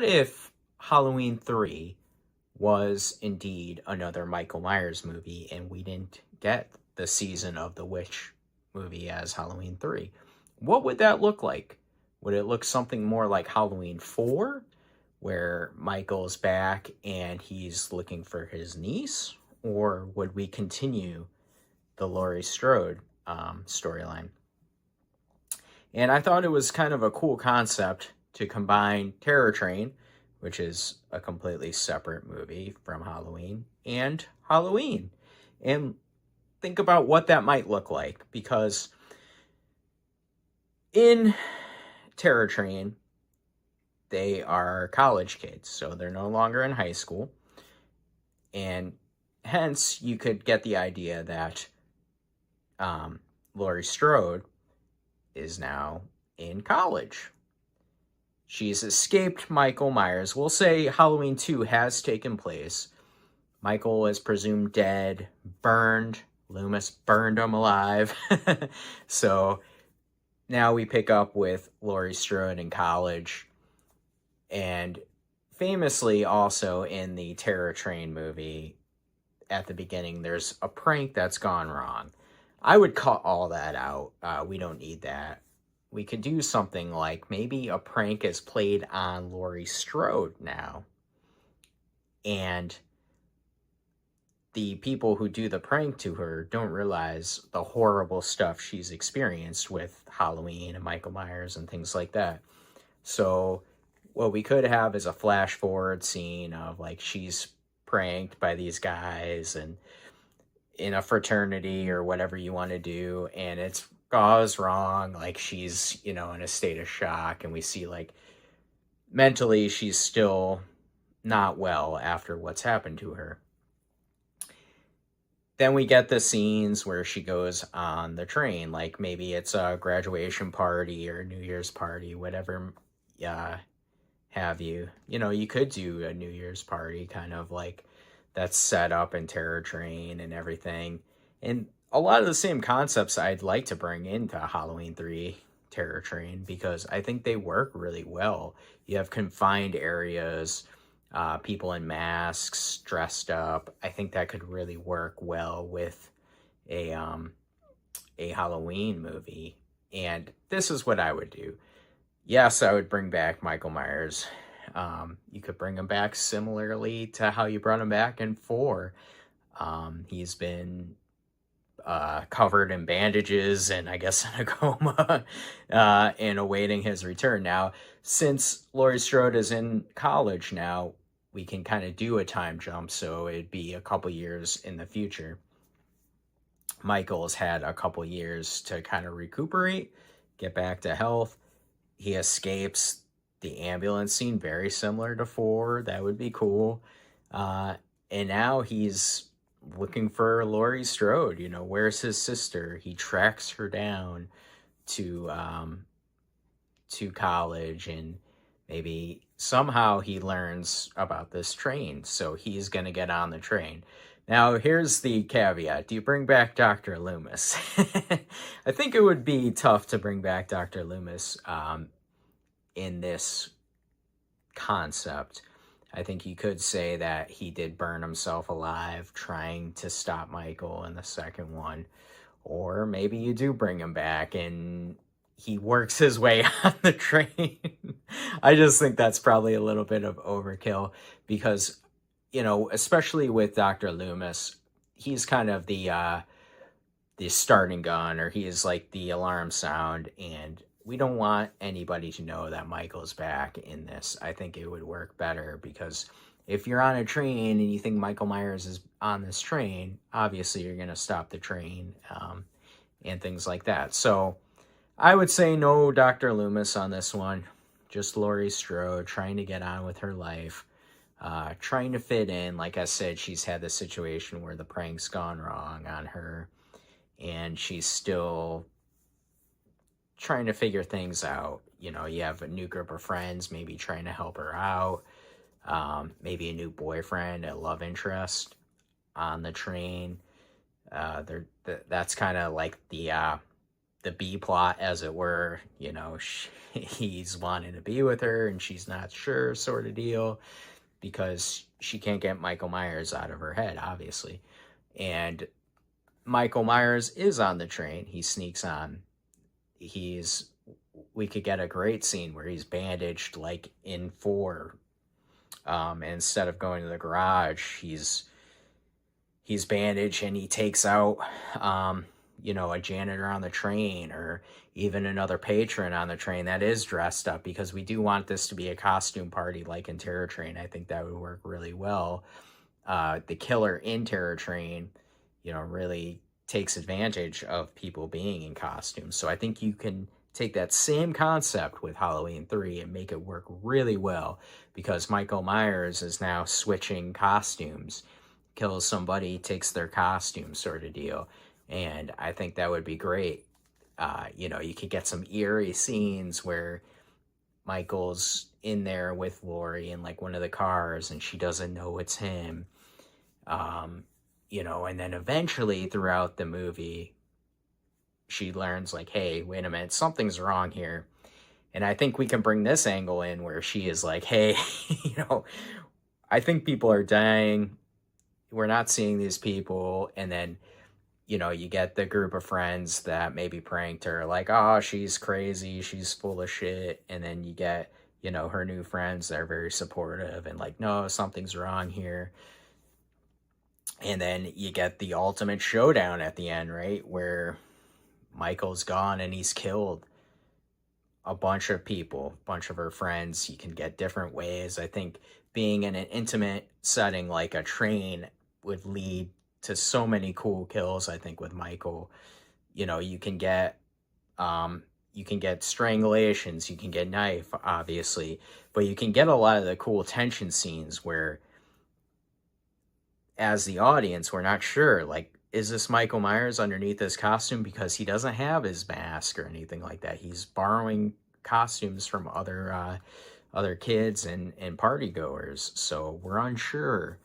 if Halloween 3 was indeed another Michael Myers movie and we didn't get the season of the witch movie as Halloween 3? What would that look like? Would it look something more like Halloween 4, where Michael's back and he's looking for his niece? Or would we continue the Laurie Strode storyline? And I thought it was kind of a cool concept to combine Terror Train, which is a completely separate movie from Halloween, and Halloween. And think about what that might look like, because in Terror Train, they are college kids, so they're no longer in high school. And hence, you could get the idea that Laurie Strode is now in college. She's escaped Michael Myers. We'll say Halloween 2 has taken place. Michael is presumed dead, burned. Loomis burned him alive. So now we pick up with Laurie Strode in college. And famously also in the Terror Train movie, at the beginning, there's a prank that's gone wrong. I would cut all that out. We don't need that. We could do something like maybe a prank is played on Laurie Strode now. And the people who do the prank to her don't realize the horrible stuff she's experienced with Halloween and Michael Myers and things like that. So what we could have is a flash forward scene of like she's pranked by these guys and in a fraternity or whatever you want to do, and it's goes wrong. Like she's, in a state of shock, and we see like mentally she's still not well after what's happened to her. Then we get the scenes where she goes on the train, like maybe it's a graduation party or New Year's party, whatever have you. You could do a New Year's party kind of like that's set up in Terror Train and everything. And a lot of the same concepts I'd like to bring into Halloween 3 Terror Train, because I think they work really well. You have confined areas, people in masks, dressed up. I think that could really work well with a Halloween movie. And this is what I would do. Yes, I would bring back Michael Myers. You could bring him back similarly to how you brought him back in 4. He's been covered in bandages and I guess in a coma and awaiting his return. Now, since Laurie Strode is in college now, we can kind of do a time jump, so it'd be a couple years in the future. Michael's had a couple years to kind of recuperate, get back to health. He escapes the ambulance scene, very similar to 4. That would be cool. And now he's looking for Laurie Strode. Where's his sister? He tracks her down to college, and maybe somehow he learns about this train, so he's gonna get on the train. Now, here's the caveat. Do you bring back Dr. Loomis? I think it would be tough to bring back Dr. Loomis in this concept. I think you could say that he did burn himself alive trying to stop Michael in the second one. Or maybe you do bring him back and he works his way on the train. I just think that's probably a little bit of overkill because, especially with Dr. Loomis, he's kind of the starting gun, or he is like the alarm sound, and we don't want anybody to know that Michael's back in this. I think it would work better because if you're on a train and you think Michael Myers is on this train, obviously you're going to stop the train and things like that. So I would say no Dr. Loomis on this one. Just Laurie Strode trying to get on with her life, trying to fit in. Like I said, she's had this situation where the prank's gone wrong on her, and she's still trying to figure things out. You have a new group of friends, maybe trying to help her out. Maybe a new boyfriend, a love interest on the train. That's kind of like the the B plot, as it were. He's wanting to be with her and she's not sure, sort of deal, because she can't get Michael Myers out of her head, obviously. And Michael Myers is on the train. He sneaks on. We could get a great scene where he's bandaged like in 4. Instead of going to the garage, he's bandaged and he takes out a janitor on the train, or even another patron on the train that is dressed up, because we do want this to be a costume party like in Terror Train. I think that would work really well. The killer in Terror Train, really takes advantage of people being in costumes. So I think you can take that same concept with Halloween 3 and make it work really well, because Michael Myers is now switching costumes. Kills somebody, takes their costume, sort of deal. And I think that would be great. You could get some eerie scenes where Michael's in there with Laurie in like one of the cars and she doesn't know it's him. And then eventually throughout the movie, she learns like, hey, wait a minute, something's wrong here. And I think we can bring this angle in where she is like, hey, I think people are dying. We're not seeing these people. And then, you get the group of friends that maybe pranked her, like, oh, she's crazy, she's full of shit. And then you get, her new friends that are very supportive and like, no, something's wrong here. And then you get the ultimate showdown at the end, right? Where Michael's gone and he's killed a bunch of people, a bunch of her friends. You can get different ways. I think being in an intimate setting like a train would lead to so many cool kills. I think with Michael, you can get strangulations, you can get knife, obviously, but you can get a lot of the cool tension scenes where, as the audience, we're not sure, like, is this Michael Myers underneath his costume? Because he doesn't have his mask or anything like that. He's borrowing costumes from other kids and party goers, so we're unsure.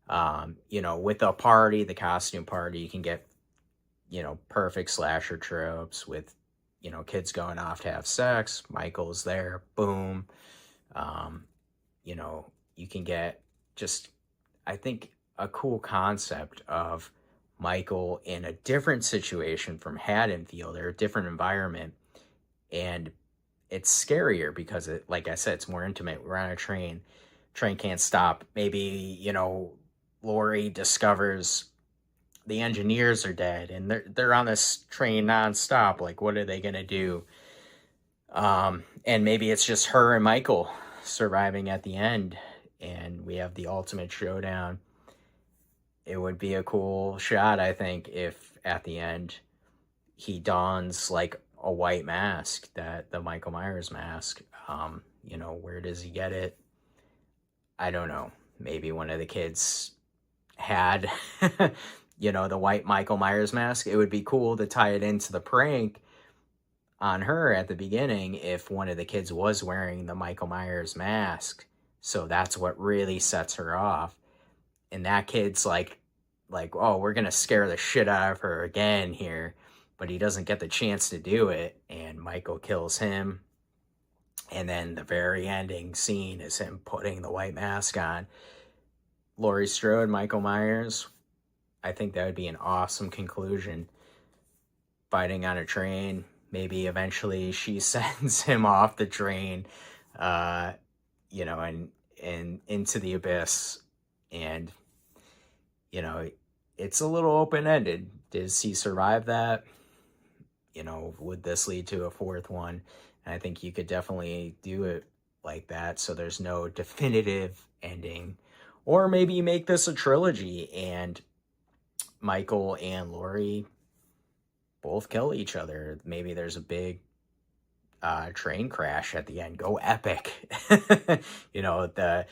With a party, the costume party, you can get, perfect slasher tropes with, kids going off to have sex. Michael's there, boom. You can get just, I think, a cool concept of Michael in a different situation from Haddonfield, or a different environment. And it's scarier because like I said, it's more intimate. We're on a train can't stop. Maybe, Laurie discovers the engineers are dead and they're on this train nonstop. Like, what are they going to do? And maybe it's just her and Michael surviving at the end, and we have the ultimate showdown. It would be a cool shot, I think, if at the end he dons like a white mask, the Michael Myers mask. Where does he get it? I don't know. Maybe one of the kids had, the white Michael Myers mask. It would be cool to tie it into the prank on her at the beginning if one of the kids was wearing the Michael Myers mask. So that's what really sets her off. And that kid's like, oh, we're going to scare the shit out of her again here. But he doesn't get the chance to do it. And Michael kills him. And then the very ending scene is him putting the white mask on. Laurie Strode, Michael Myers. I think that would be an awesome conclusion. Fighting on a train. Maybe eventually she sends him off the train, and into the abyss. And, it's a little open-ended. Does he survive that? Would this lead to a fourth one? And I think you could definitely do it like that, so there's no definitive ending. Or maybe you make this a trilogy and Michael and Laurie both kill each other. Maybe there's a big train crash at the end. Go epic. The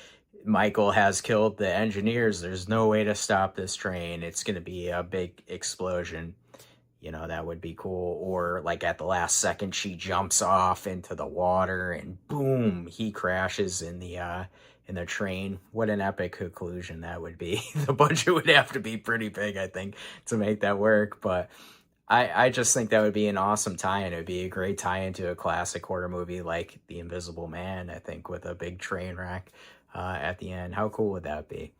Michael has killed the engineers. There's no way to stop this train. It's going to be a big explosion. That would be cool. Or like at the last second, she jumps off into the water and boom, he crashes in the train. What an epic conclusion that would be. The budget would have to be pretty big, I think, to make that work. But I just think that would be an awesome tie-in. It would be a great tie-in to a classic horror movie like The Invisible Man, I think, with a big train wreck at the end. How cool would that be?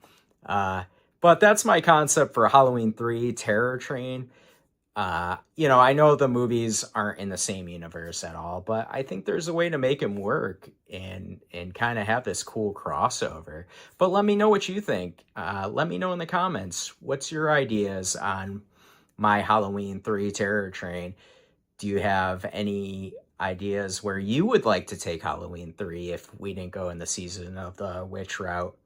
Uh, but that's my concept for Halloween 3 Terror Train. I know the movies aren't in the same universe at all, but I think there's a way to make them work and kind of have this cool crossover. But let me know what you think. Let me know in the comments. What's your ideas on my Halloween 3 Terror Train? Do you have any ideas where you would like to take Halloween 3 if we didn't go in the season of the witch route?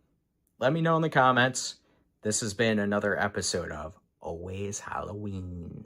Let me know in the comments. This has been another episode of Always Halloween.